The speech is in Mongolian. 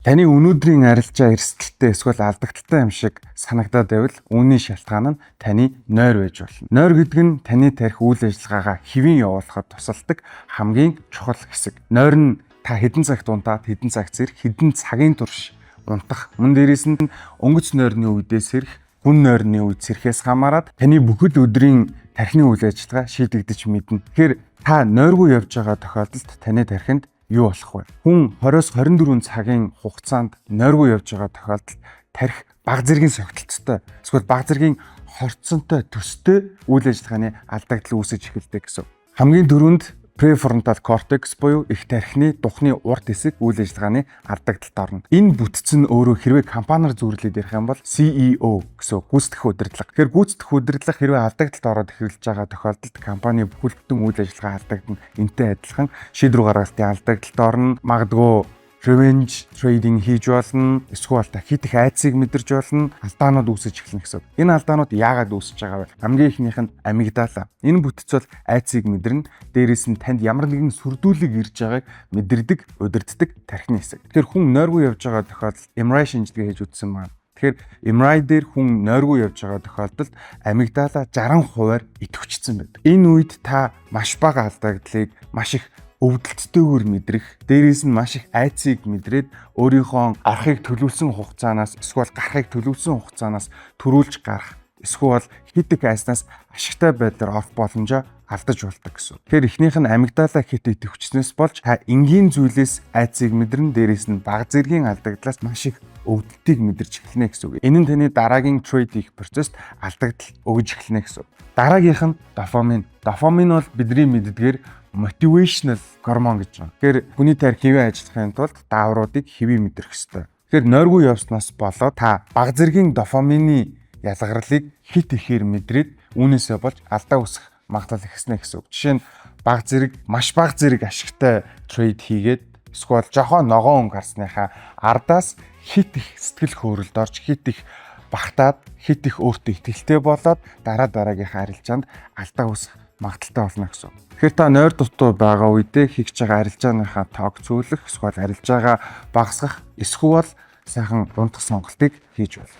Таны өнөөдрийн арилжаа эрсдэлтэй эсвэл алдагдaltaй юм шиг санагдаад байвал үүний шалтгаан нь таны нойр байж болно. Нойр гэдэг нь таны тарих үйл ажиллагаагаа хэвийн явуулахад тусалдаг хамгийн чухал хэсэг. Нойр нь та хэдэн цагт унтаад, хэдэн цагт сэрх, хэдэн цагийн турш унтах, мөн дээрээс нь өнгөц нойрны үедээ сэрх, хүн нойрны үед сэрхээс хамаарат таны бүхэл өдрийн тархины үйл ажиллагаа шийдэгдэж мэднэ. Тэгэхээр та нойргүй явж байгаа тохиолдолд таны тархинд юу болох вэ? Хүн 20-24 цагийн хугацаанд нойргүй явж байгаа тохиолдолд тарих бага зэргийн согтолцтой эсвэл бага зэргийн хорцонтой төстэй үйл ажиллагааны алдагдал үүсэж эхэлдэг гэсэн. Хамгийн түрүүнд префронтал кортекс буюу их тархины духны урд хэсэг үйл ажиллагааны алдагдалд орно. Энэ бүтц нь өөрөө хэрвээ компаниар зөвлөд ярих юм бол CEO гэсэн гүйцэтгэх удирдлага. Тэгэхээр гүйцэтгэх удирдлага хэрвээ алдагдалд ороод эхэлж байгаа тохиолдолд компани бүхэл бүтэн үйл ажиллагаа алдагдана. Энтэй адилхан шийдвэр гаргалтын алдагдалд орно. Магадгүй revenge trading хийж болно, эсвэл та хит их айцыг мэдэрч болно, алдаанууд үүсэж эхэлнэ гэсэн. Энэ алдаанууд яагаад үүсэж байгаа вэ? Хамгийн ихнийх нь амигдала. Энэ бүтц бол айцыг мэдэрнэ, дээрээс нь танд ямар нэгэн сүрдүүлэг ирж байгааг мэдэрдэг, удирддаг тархины хэсэг. Тэгэхээр хүн нойргүй явж байгаа тохиолдолд MRI шинжилгээ хийж үзсэн байна. Тэгэхээр MRI дээр хүн нойргүй явж байгаа тохиолдолд амигдала 60%-аар идэвхжсэн байдаг. Энэ үед та маш бага алдагдлыг маш их өвдөлттэйгээр мэдрэх, дээрээс нь маш их айцыг мэдрээд өөрийнхөө гарахыг төлөвлөсөн хугацаанаас эсвэл гарахыг төлөвлөсөн хугацаанаас төрүүлж гарах, эсвэл хит их айснаас ашигтай байдлаар орох боломжоо алдаж болдог гэсэн. Тэгэхээр эхнийх нь амигдала хит идэвхжснээс болж та энгийн зүйлээс айцыг мэдэрнэ, дээрээс нь бага зэргийн алдагдлаас маш их өвдөлтийг мэдэрч эхэлнэ гэсэн үг. Энэ нь таны дараагийн трейд хийх процесст алдагдал өгж эхэлнэ гэсэн. Дараагийнх нь дофамин. Дофамин бол бидний мэддгээр motivational гормон гэж байна. Тэгэхээр хүний тарих хэвэн ажиллахын тулд даавруудыг хэвэн мэдрэх ёстой. Тэгэхээр нойргүй явснаас болоод та бага зэргийн дофамины ялгарлыг хит ихээр мэдрээд үүнээсээ болж алдаа үүсэх магадлал ихснэ гэсэн үг. Жишээ нь бага зэрэг, маш бага зэрэг ашигтай трейд хийгээд эсвэл жоохон ногоон гарсныхаа ардаас хит их сэтгэл хөөрөлд орж, хит их багтаад, хит их өөртөө итгэлтэй болоод дараагийнхаа арилжаанд алдаа үүсэх магадaltaй болно гэсэн. Тэгэхээр та нойр дутуу байгаа үедээ хийж байгаа арилжааныхаа тоог цөөлөх, эсвэл арилжаагаа багасгах, эсвэл сайхан унтах сонголтыг хийж болно.